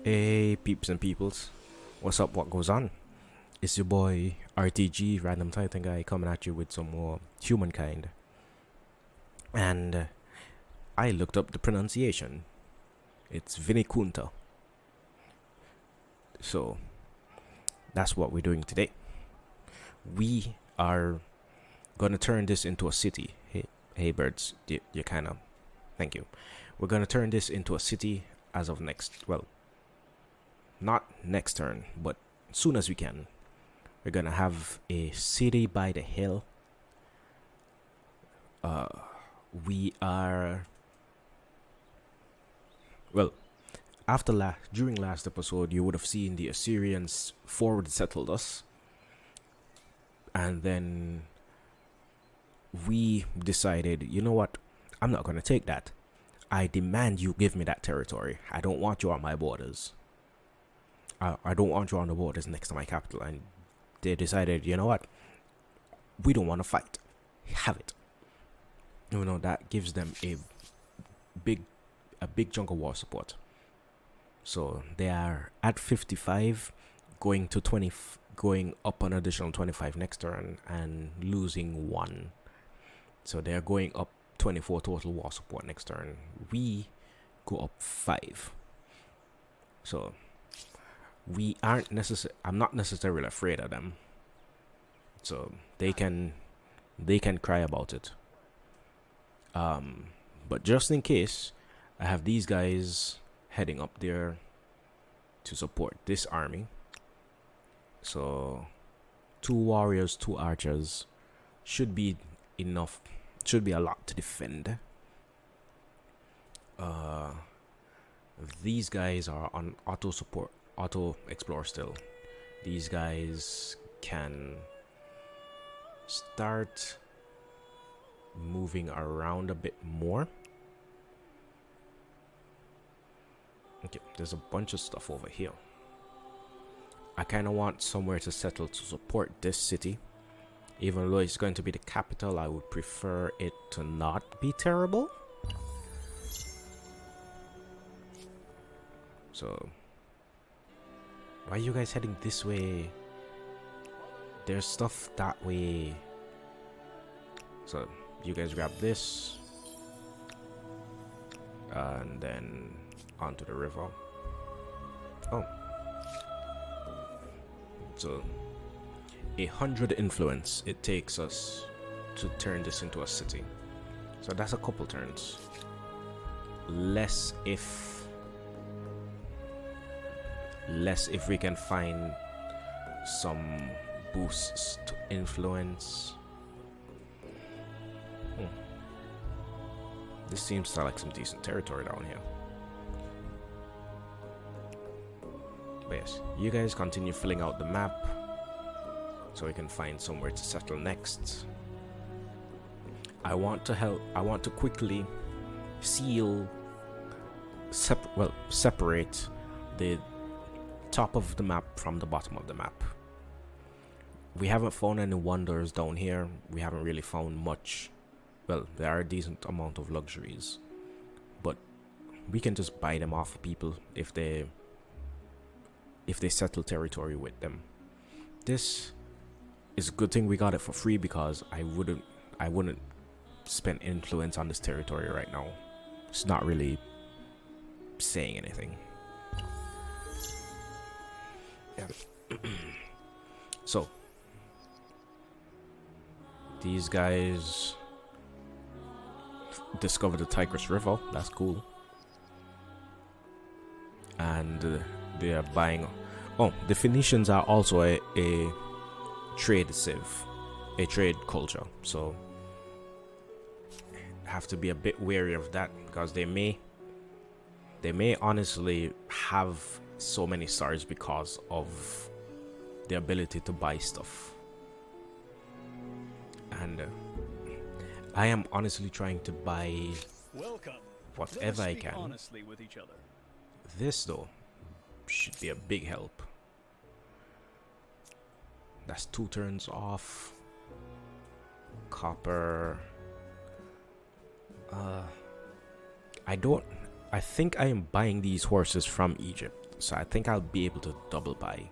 Hey peeps and peoples, what's up, what goes on? It's your boy RTG, Random Titan Guy, coming at you with some more Humankind. And I looked up the pronunciation. It's Vinikunta. So that's what we're doing today. We are gonna turn this into a city. Hey birds, you kind of, thank you. We're gonna turn this into a city as of not next turn, but as soon as we can. We're gonna have a city by the hill. We are during last episode, you would have seen the Assyrians forward settled us, and then we decided, you know what? I'm not gonna take that. I demand you give me that territory. I don't want you on my borders. I don't want you on the borders next to my capital. And they decided, you know what? We don't want to fight. Have it. You know, that gives them a big chunk of war support. So they are at 55, going to 20, going up an additional 25 next turn and losing 1. So they're going up 24 total war support next turn. We go up 5. So we aren't I'm not necessarily afraid of them. So they can cry about it. But just in case, I have these guys heading up there to support this army. So 2 warriors, 2 archers should be enough. Should be a lot to defend. These guys are on auto explore still. These guys can start moving around a bit more. Okay, there's a bunch of stuff over here. I kind of want somewhere to settle to support this city. Even though it's going to be the capital, I would prefer it to not be terrible. So why are you guys heading this way? There's stuff that way. So you guys grab this and then onto the river. Oh, so 100 influence it takes us to turn this into a city. So that's a couple turns. Less if we can find some boosts to influence. This seems to like some decent territory down here. But yes, you guys continue filling out the map so we can find somewhere to settle next. I want to quickly separate the top of the map from the bottom of the map. We haven't found any wonders down here. We haven't really found much. Well, there are a decent amount of luxuries, but we can just buy them off of people if they settle territory with them. This is a good thing we got it for free, because I wouldn't spend influence on this territory right now. It's not really saying anything. Yeah. So these guys discovered the Tigris River. That's cool. And they are buying. Oh, the Phoenicians are also a trade culture. So have to be a bit wary of that, because they may honestly have so many stars because of the ability to buy stuff. And I am honestly trying to buy whatever I can. Honestly with each other. This though should be a big help. That's 2 turns off. Copper. I think I am buying these horses from Egypt. So I think I'll be able to double buy,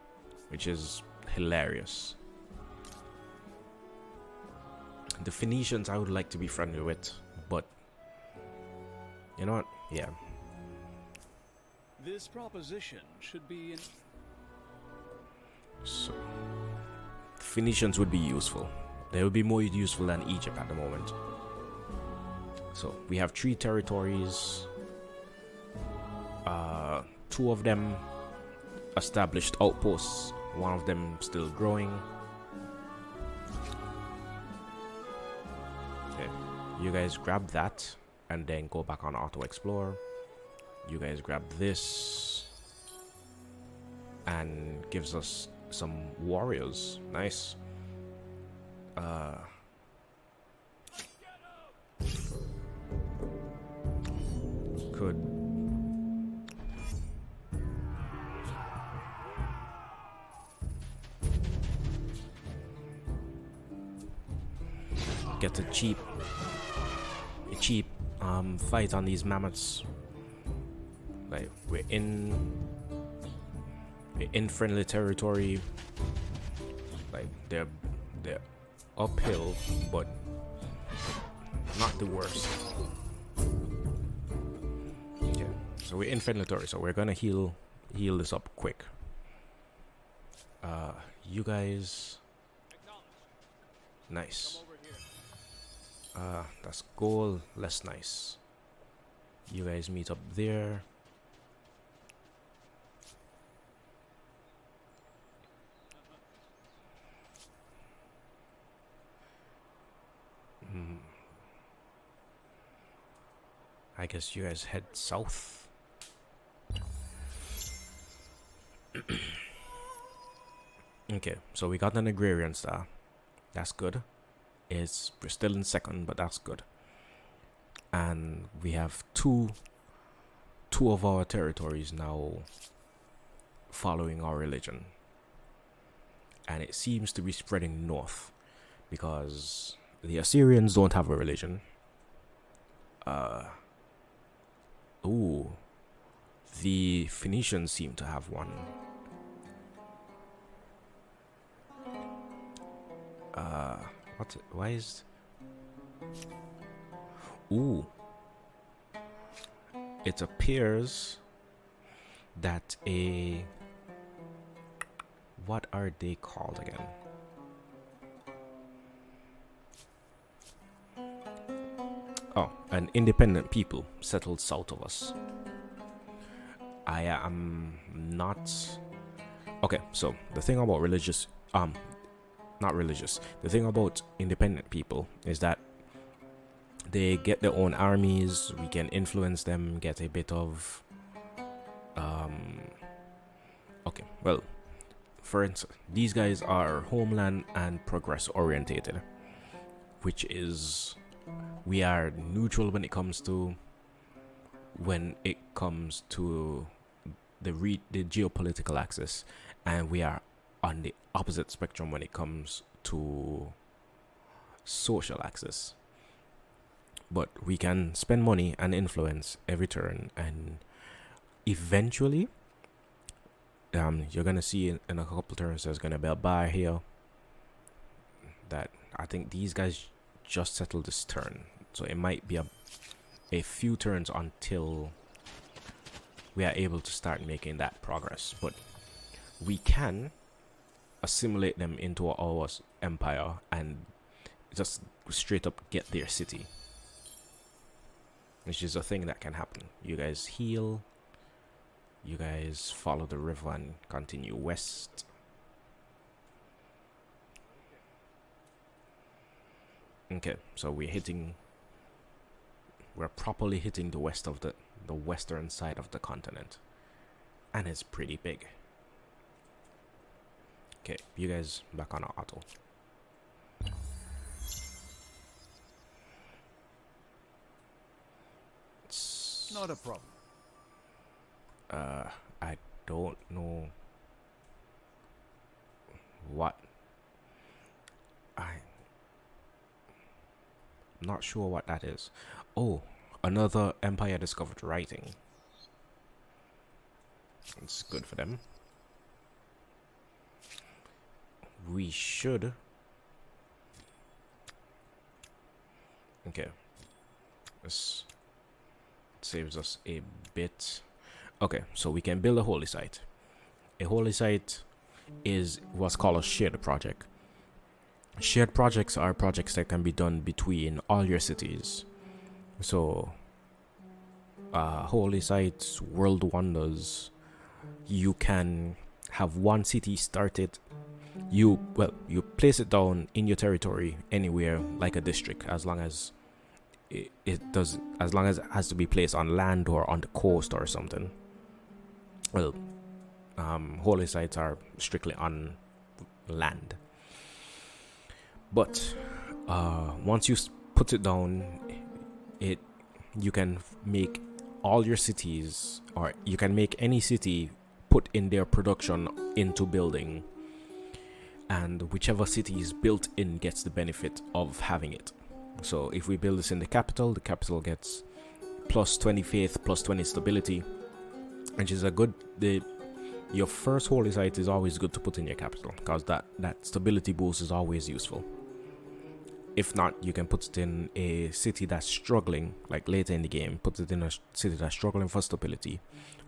which is hilarious. The Phoenicians I would like to be friendly with, but you know what? Yeah. This proposition should be in. So Phoenicians would be useful. They would be more useful than Egypt at the moment. So we have 3 territories. 2 of them established outposts. 1 of them still growing. Okay, you guys grab that and then go back on auto explore. You guys grab this and gives us some warriors. Nice. Could get a cheap fight on these mammoths. Like we're in friendly territory. Like they're uphill, but not the worst. Okay, so we're in friendly territory, so we're gonna heal this up quick. You guys, nice. That's goal, less nice. You guys meet up there. I guess you guys head south. Okay, so we got an agrarian star. That's good. We're still in second, but that's good. And we have two of our territories now following our religion. And it seems to be spreading north because the Assyrians don't have a religion. The Phoenicians seem to have one. Why is... It appears that what are they called again? Oh, an independent people settled south of us. I am not... Okay, so the thing about not religious. The thing about independent people is that they get their own armies. We can influence them, get a bit of... Okay, well, for instance, these guys are homeland and progress orientated, which is... We are neutral when it comes to the geopolitical axis, and we are on the opposite spectrum when it comes to social axis. But we can spend money and influence every turn, and eventually you're gonna see in a couple turns there's gonna be a bar here that I think these guys just settled this turn, so it might be a few turns until we are able to start making that progress. But we can assimilate them into our empire and just straight up get their city, which is a thing that can happen. You guys heal, you guys follow the river and continue west. Okay, so we're properly hitting the western side of the continent, and it's pretty big. Okay, you guys back on auto. Not a problem. I don't know what. I'm not sure what that is. Oh, another empire discovered writing. It's good for them. We should. Okay. This saves us a bit. Okay, so we can build a holy site. A holy site is what's called a shared project. Shared projects are projects that can be done between all your cities. So, holy sites, world wonders, you can have one city started. You place it down in your territory anywhere, like a district, as long as as long as it has to be placed on land or on the coast or something. Well, holy sites are strictly on land. But once you put it down, you can make all your cities, or you can make any city put in their production into building, and whichever city is built in gets the benefit of having it. So if we build this in the capital gets plus 20 faith, plus 20 stability, which is a good. Your first holy site is always good to put in your capital, because that stability boost is always useful. If not, you can put it in a city that's struggling, like later in the game, put it in a city that's struggling for stability,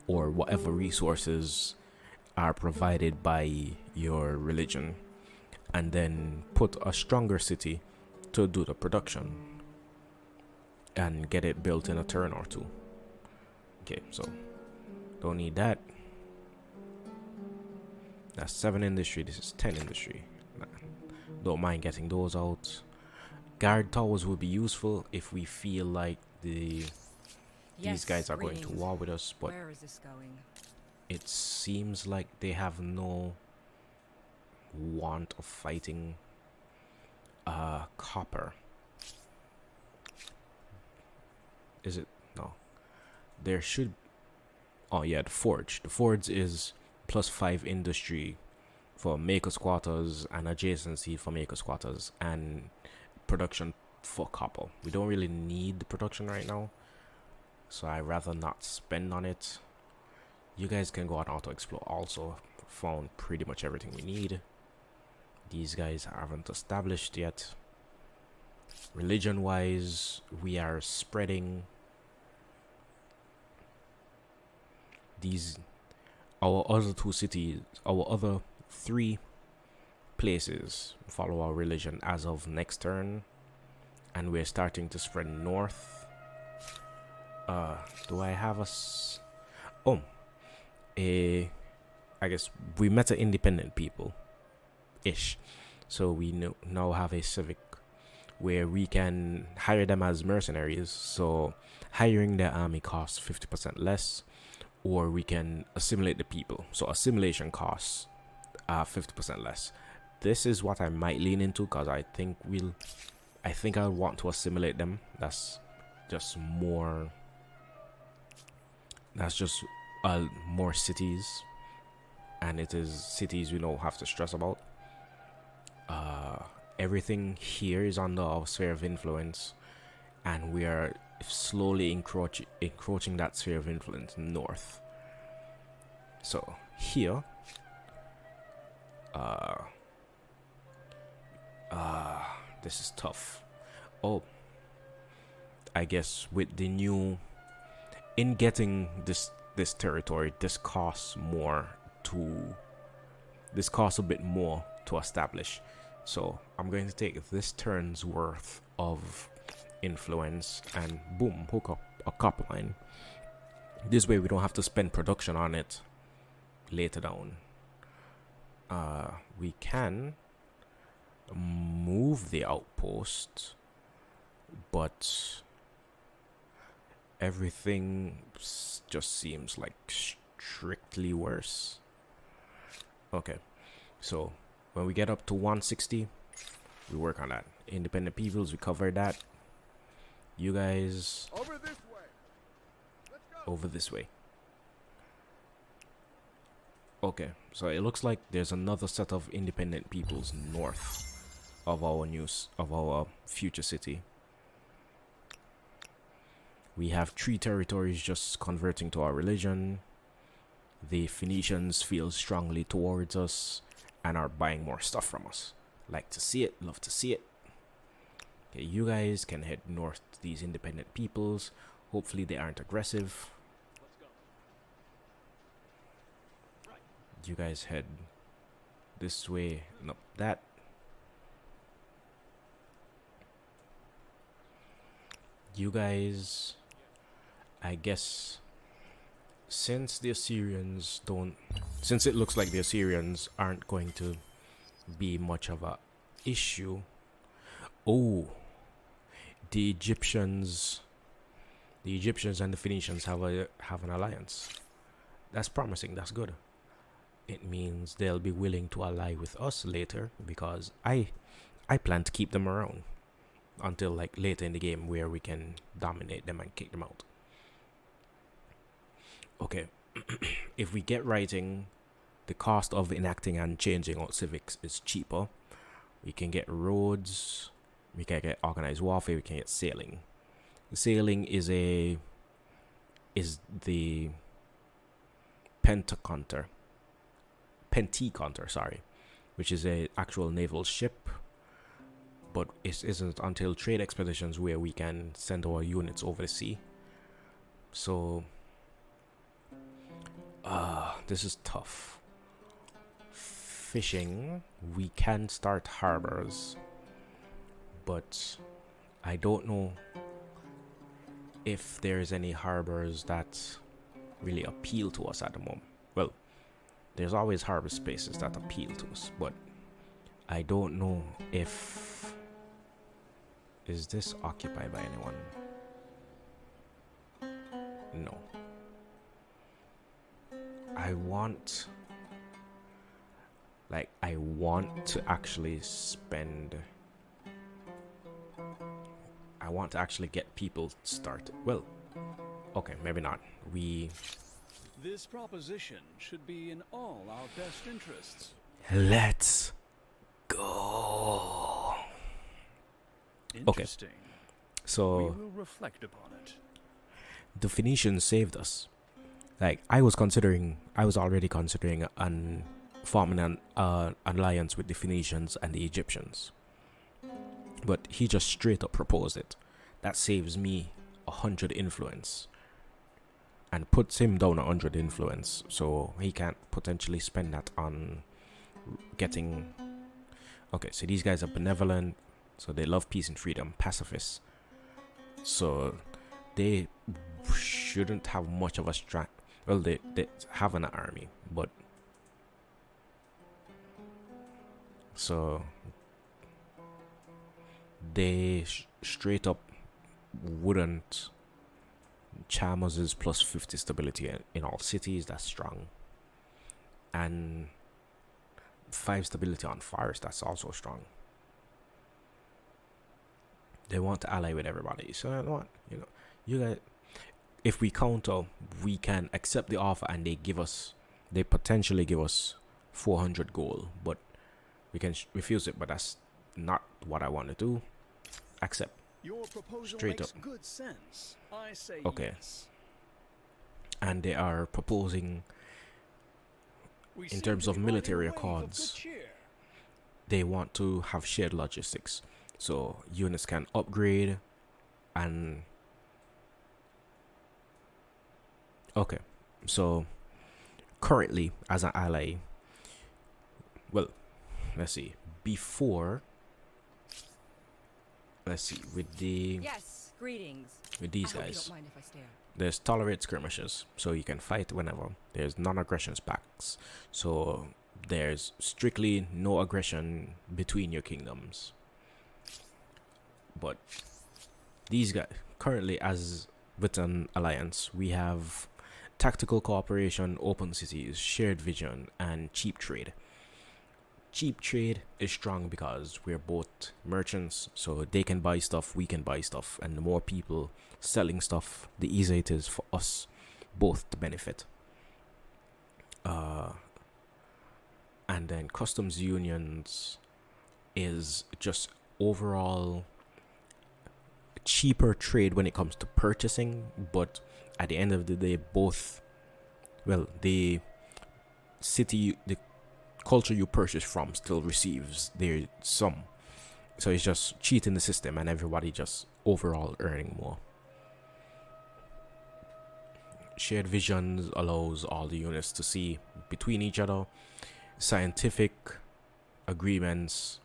or whatever resources are provided by your religion, and then put a stronger city to do the production and get it built in a turn or two. Okay, so don't need that. That's 7 industry, this is 10 industry. Don't mind getting those out. Guard towers will be useful if we feel like these guys are going to war with us, but where is this going? it seems like they have no want of fighting. Copper. Is it? No. There should. Oh yeah, the forge. The forge is plus 5 industry for maker's quarters and adjacency for maker's quarters and production for copper. We don't really need the production right now, so I'd rather not spend on it. You guys can go on auto explore also. Found pretty much everything we need. These guys haven't established yet. Religion wise, we are spreading. Our other 2 cities, our other 3 places follow our religion as of next turn, and we're starting to spread north. Do I have I guess we met an independent people ish, so we now have a civic where we can hire them as mercenaries. So hiring their army costs 50% less, or we can assimilate the people, so assimilation costs 50% less. This is what I might lean into, because I think I want to assimilate them. That's just more cities, and it is cities we don't have to stress about. Everything here is under our sphere of influence, and we are slowly encroaching that sphere of influence north. So here, this is tough. Oh, I guess with the new, in getting this territory, this costs a bit more to establish. So I'm going to take this turn's worth of influence and boom, hook up a copper line. This way we don't have to spend production on it later down. We can move the outpost, but everything just seems like strictly worse. Okay, so when we get up to 160, we work on that. Independent peoples, we covered that. You guys Over this way. Let's go. over this way. Okay, so it looks like there's another set of independent peoples north of our future city. We have 3 territories just converting to our religion. the Phoenicians feel strongly towards us and are buying more stuff from us. Like to see it, love to see it. Okay, you guys can head north to these independent peoples. Hopefully they aren't aggressive. You guys head this way and up that. You guys, I guess, since the Assyrians don't, since it looks like the Assyrians aren't going to be much of a issue. Oh, the Egyptians and the Phoenicians have an alliance. That's promising. That's good. It means they'll be willing to ally with us later, because I plan to keep them around until like later in the game where we can dominate them and kick them out. Okay. If we get writing, the cost of enacting and changing out civics is cheaper. We can get roads, we can get organized warfare, we can get sailing. Sailing is the Pentaconter, sorry, which is a actual naval ship. But it isn't until trade expeditions where we can send our units over the sea. So, this is tough. Fishing, we can start harbors, but I don't know if there's any harbors that really appeal to us at the moment. Well, there's always harbor spaces that appeal to us, but I don't know if... Is this occupied by anyone? No. I want to actually spend... I want to actually get people started. Well, okay, maybe not. This proposition should be in all our best interests. Let's go. Interesting. Okay. So we will reflect upon it. The Phoenicians saved us. Like I was already considering forming an alliance with the Phoenicians and the Egyptians. But he just straight up proposed it. That saves me 100 influence. And puts him down 100 influence. So he can't potentially spend that on getting... Okay, so these guys are benevolent. So they love peace and freedom. Pacifists. So they shouldn't have much of a strat. Well, they have an army. But... So... They straight up wouldn't charm us is plus 50 stability in all cities. That's strong. And 5 stability on fires. That's also strong. They want to ally with everybody. So you know what? You guys, if we counter, we can accept the offer and they potentially give us 400 gold, but we can refuse it. But that's not what I want to do. Accept. Your proposal Straight makes up. good sense. I say Okay. yes. And they are proposing, We in seem terms to of be military riding a wave of accords, good cheer. they want to have shared logistics. So units can upgrade and... Okay. So currently, as an ally... Well, let's see. Before... Let's see, with Yes, greetings. these I hope you guys, don't mind if I stare. there's tolerate skirmishes, so you can fight whenever. There's non-aggression pacts, so there's strictly no aggression between your kingdoms. But these guys, currently as with an alliance, we have tactical cooperation, open cities, shared vision, and cheap trade. Cheap trade is strong because we're both merchants, so they can buy stuff, we can buy stuff, and the more people selling stuff, the easier it is for us both to benefit. And then customs unions is just overall cheaper trade when it comes to purchasing, but at the end of the day, both, well, the city, the culture you purchase from still receives their sum. So it's just cheating the system and everybody just overall earning more. Shared visions allows all the units to see between each other. Scientific agreements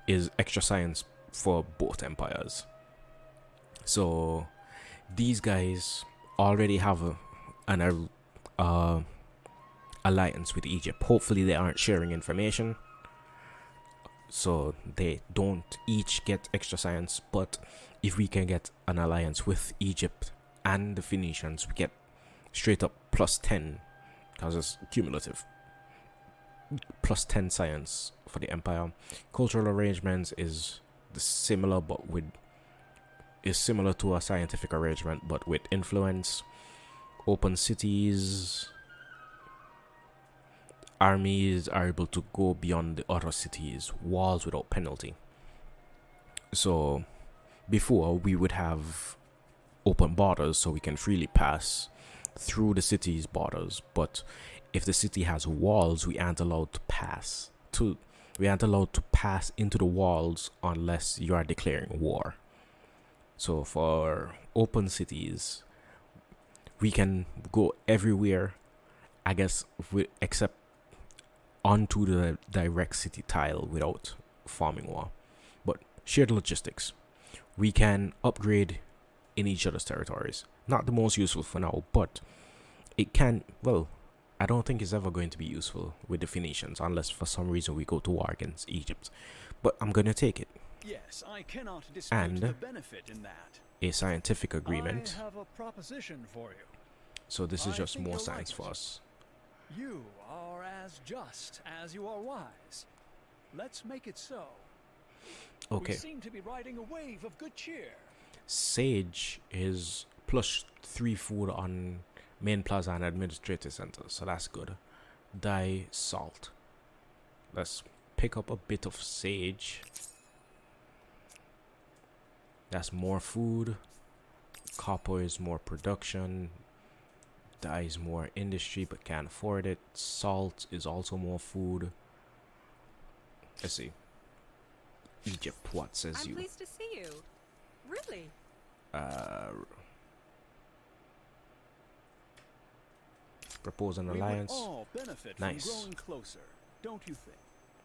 is extra science for both empires. So these guys already have an alliance with Egypt. Hopefully they aren't sharing information, so they don't each get extra science. But if we can get an alliance with Egypt and the Phoenicians, we get straight up +10, because it's cumulative. +10 science for the empire. Cultural arrangements is similar to a scientific arrangement, but with influence. Open cities. Armies are able to go beyond the other cities' walls without penalty. So before, we would have open borders so we can freely pass through the city's borders, but if the city has walls, we aren't allowed to pass into the walls unless you are declaring war. So for open cities, we can go everywhere, I guess, except onto the direct city tile without farming war. But shared logistics, we can upgrade in each other's territories. Not the most useful for now, but it can, well, I don't think it's ever going to be useful with the Phoenicians unless for some reason we go to war against Egypt. But I'm gonna take it. Yes, I cannot dispute And the benefit in that. a scientific agreement. I have a proposition for you. So this is I just think more you'll science like for it. us. You are as just as you are wise. Let's make it so. Okay. We seem to be riding a wave of good cheer. Sage is +3 food on main plaza and administrative center, so that's good. Dye salt. Let's pick up a bit of sage. That's more food. Copper is more production. Dye is more industry but can't afford it. Salt is also more food. Let's see. Egypt, what says I'm you? pleased to see you. Really? Propose an We would alliance. all benefit Nice. from growing closer, don't you think?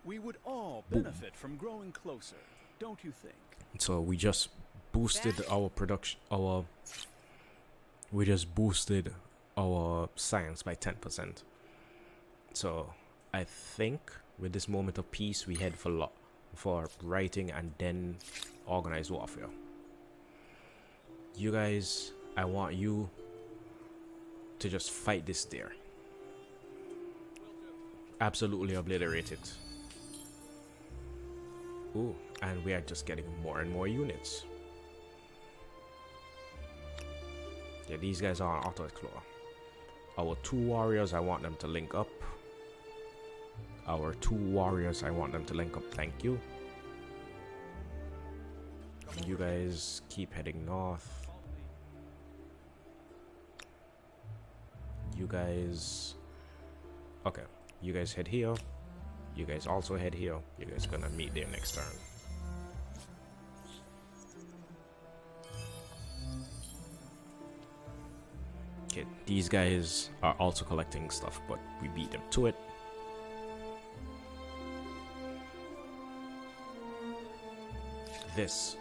We would all Boom. benefit from growing closer, don't you think? So we just boosted our production, we just boosted our science by 10%. So I think with this moment of peace, we head for writing and then organized warfare. You guys, I want you to just fight this there. Absolutely obliterate it. Ooh, and we are just getting more and more units. Yeah, these guys are on auto explore. Our 2 warriors, I want them to link up. Our 2 warriors, I want them to link up. Thank you. You guys keep heading north. You guys... Okay. You guys head here. You guys also head here. You guys gonna meet there next turn. Okay, these guys are also collecting stuff, but we beat them to it. This.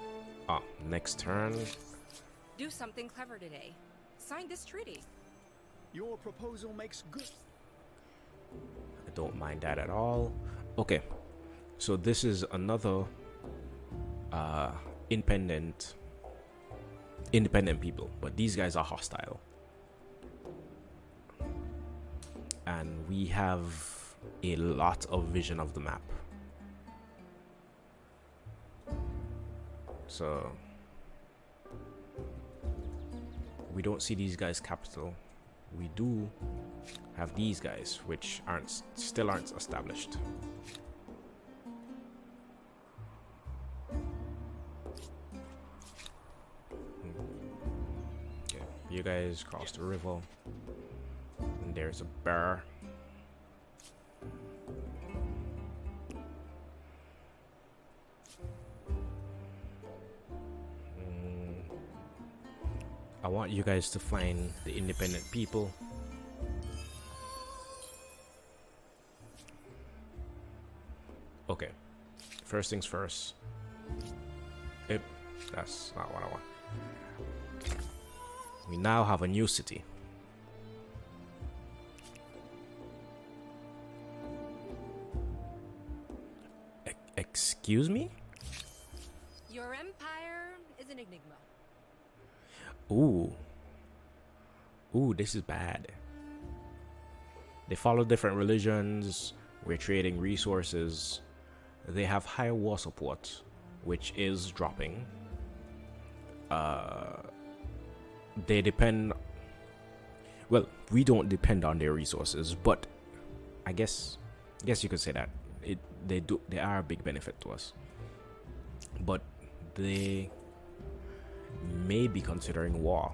Next turn. Do something clever today. Sign this treaty. Your proposal makes good. I don't mind that at all. Okay, so this is another independent people, but these guys are hostile, and we have a lot of vision of the map. So we don't see these guys' capital. We do have these guys, which still aren't established. Okay, you guys cross the river, and there's a bear. want you guys to find the independent people. Okay, first things first. That's not what I want. We now have a new city. Excuse me? Your empire is an enigma. Ooh. Ooh, this is bad. They follow different religions. We're trading resources. They have higher war support, which is dropping. They depend. Well, we don't depend on their resources, but I guess you could say that they are a big benefit to us. But they may be considering war,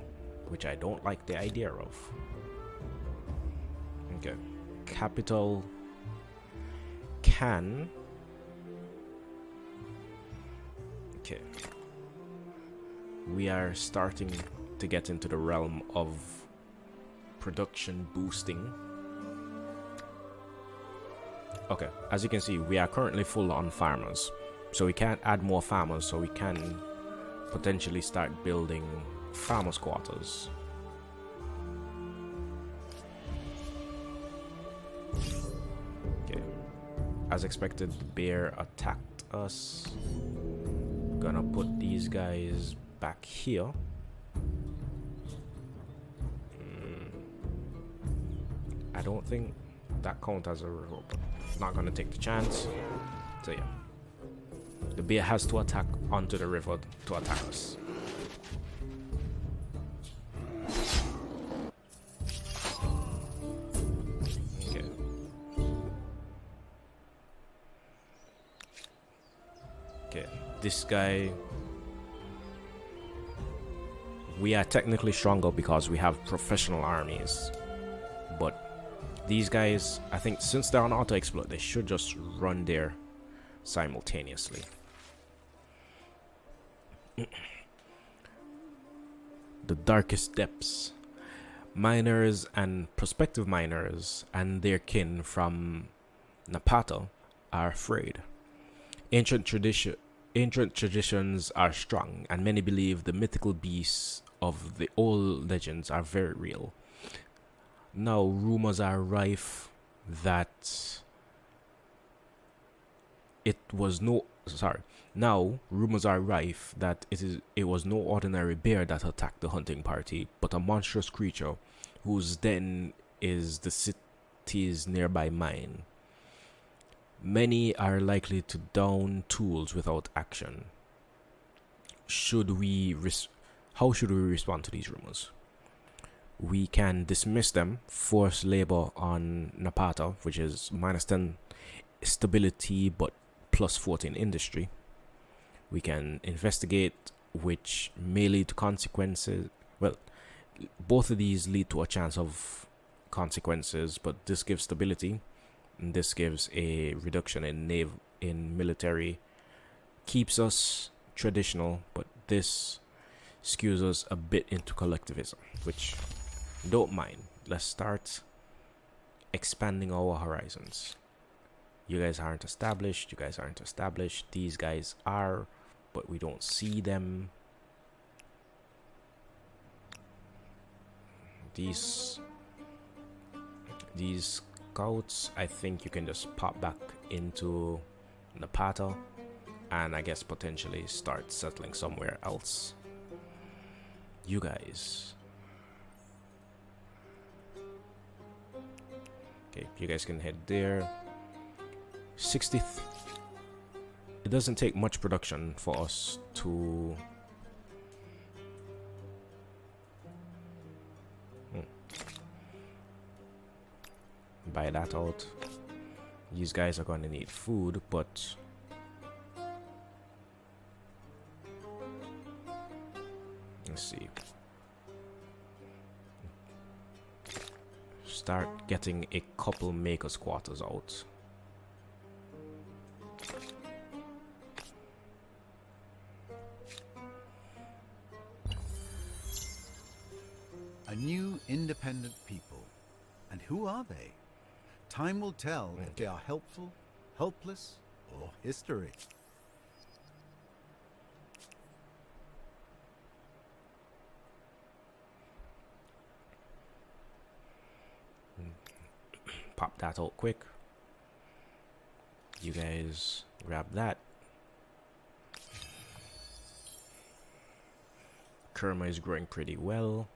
which I don't like the idea of. Okay, capital can. Okay, we are starting to get into the realm of production boosting. Okay, as you can see, we are currently full on farmers, so we can't add more farmers, so we can potentially start building farmers' quarters. Okay, as expected, the bear attacked us. Gonna put these guys back here. I don't think that counts as a river, but not gonna take the chance. So yeah, the bear has to attack onto the river to attack us. Okay. Okay, this guy. We are technically stronger because we have professional armies, but these guys, I think, since they're on auto exploit, they should just run there simultaneously. The darkest depths. Miners and prospective miners and their kin from Napata are afraid. Ancient traditions are strong, and many believe the mythical beasts of the old legends are very real. Now rumors are rife that Now rumors are rife that it was no ordinary bear that attacked the hunting party, but a monstrous creature whose den is the city's nearby mine. Many are likely to down tools without action. How should we respond to these rumors? We can dismiss them, force labor on Napata, which is -10 stability but +14 industry. We can investigate, which may lead to consequences. Well, both of these lead to a chance of consequences, but this gives stability. And this gives a reduction in military, keeps us traditional, but this skews us a bit into collectivism, which don't mind. Let's start expanding our horizons. You guys aren't established. These guys are, but we don't see them. These scouts, I think you can just pop back into Napata and I guess potentially start settling somewhere else. You guys. Okay, you guys can head there. 60. It doesn't take much production for us to buy that out. These guys are going to need food, but let's see. Start getting a couple makers quarters out. new independent people. And who are they? Time will tell if they are helpful, helpless, or history. Pop that out quick. You guys grab that. Kerma is growing pretty well.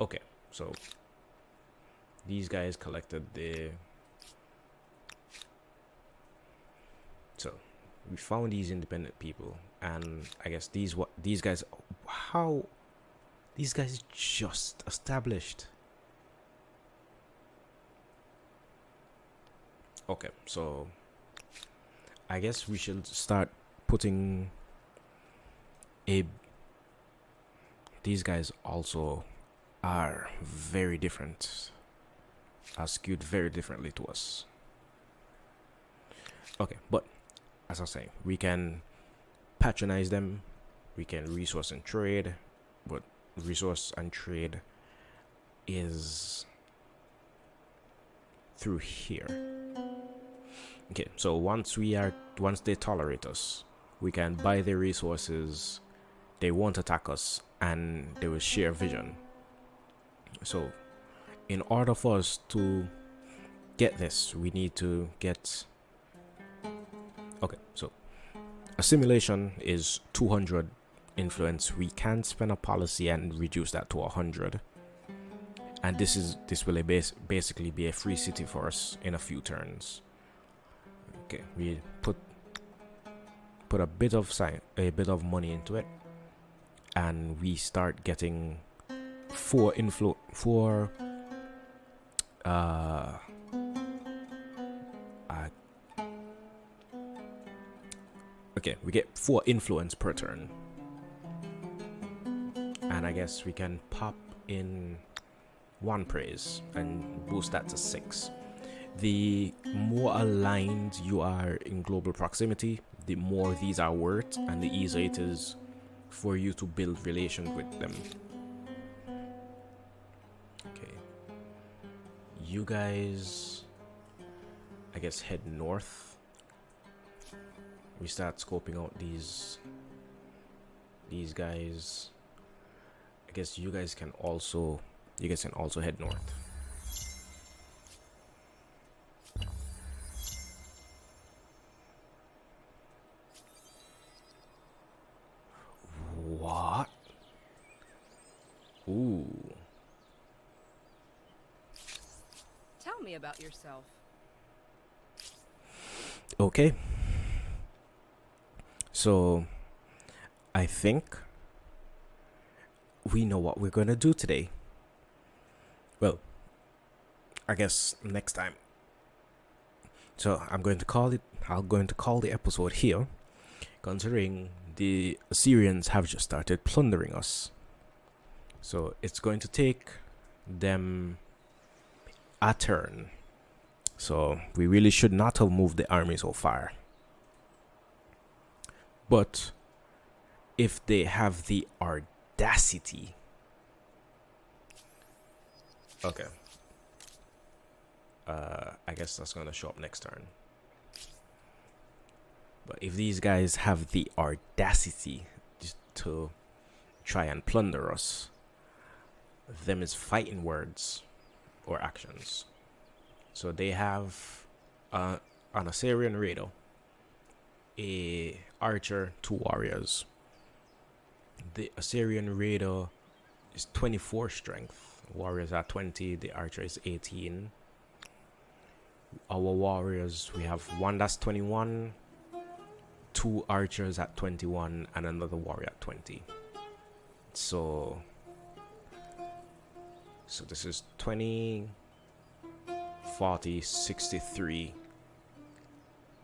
Okay, so these guys collected the... So we found these independent people, and I guess these guys, how these guys just established. Okay, so I guess we should start putting these guys also are very different, are skewed very differently to us. Okay, but as I was saying, we can patronize them, we can resource and trade, but resource and trade is through here. Okay, so once they tolerate us, we can buy their resources, they won't attack us, and they will share vision. So in order for us to get this, we need to get... Okay, so assimilation is 200 influence. We can spend a policy and reduce that to 100, and this will basically be a free city for us in a few turns. Okay, we put a bit of money into it, and we start getting okay, we get 4 influence per turn, and I guess we can pop in 1 praise and boost that to 6. The more aligned you are in global proximity, the more these are worth, and the easier it is for you to build relations with them. Okay, you guys, I guess, head north. We start scoping out these guys. I guess you guys can also head north. What? Ooh. Tell me about yourself. Okay. So, I think we know what we're gonna do today. Well, I guess next time. So I'm going to call the episode here, considering the Assyrians have just started plundering us. So it's going to take them a turn. So we really should not have moved the army so far. But if they have the audacity... Okay. I guess that's going to show up next turn. But if these guys have the audacity just to try and plunder us, them is fighting words or actions. So they have an Assyrian raider, a archer, 2 warriors. The Assyrian raider is 24 strength, warriors are 20, the archer is 18. Our warriors, we have 1 that's 21, 2 archers at 21, and another warrior at 20. So this is 20, 40, 63,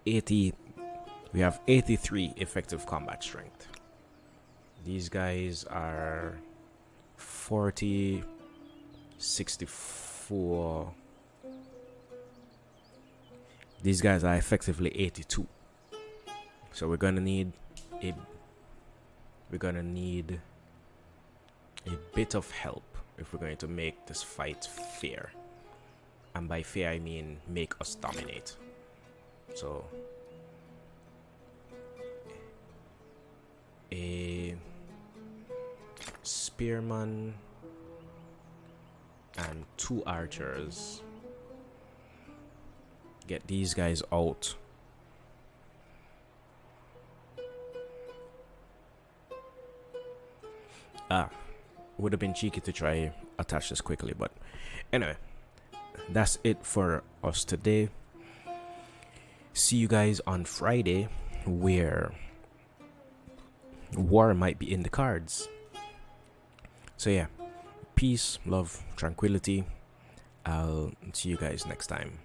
80. We have 83 effective combat strength. These guys are 40, 64, These guys are effectively 82. So we're gonna need a bit of help if we're going to make this fight fair. And by fair I mean make us dominate. So a spearman and 2 archers. Get these guys out. Would have been cheeky to try attach this quickly, but anyway, that's it for us today. See you guys on Friday, where war might be in the cards. So yeah, peace, love, tranquility. I'll see you guys next time.